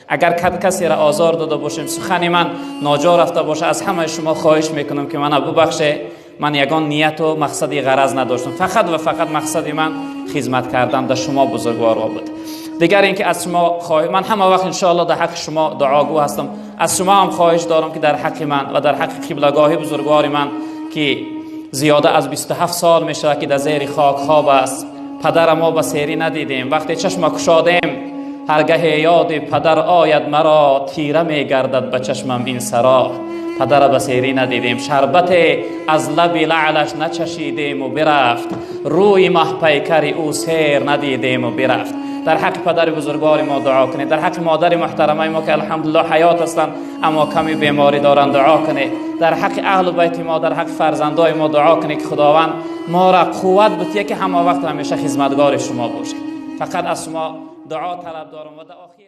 اگر کسی را آزار داده باشیم، سخن من ناجا رفته باشه، از همه شما خواهش میکنم که من ببخشه. من یگان نیت و مقصدی غرض نداشتم، فقط و فقط مقصد من خدمت کردن در شما بزرگوارا بود. دیگر اینکه از شما من همه وقت ان شاء الله در حق شما دعاگو هستم. از شما هم خواهش دارم که در حق من و در حق قبلگاه بزرگوار من که زیاده از 27 سال میشه که در زیر خاک خواب است، پدر ما به سیری ندیدیم. وقتی چشم کشادیم هرگاه یاد پدر آید مرا، تیره میگردد به چشمم این سرا. پدر به سیری ندیدیم، شربت از لب لعلش نچشیدیم و برفت، روی مه پیکر او سیر ندیدیم و برفت. در حق پدر بزرگوار ما دعا کنید. در حق مادر محترمه ما که الحمدلله حیات هستند اما کمی بیماری دارند دعا کنید. در حق اهل بیت ما، در حق فرزندای ما دعا کنید که خداوند ما را قوت بده که همه وقت همیشه خدمتگار شما باشیم. فقط از شما دعا طلب دارم و در آخر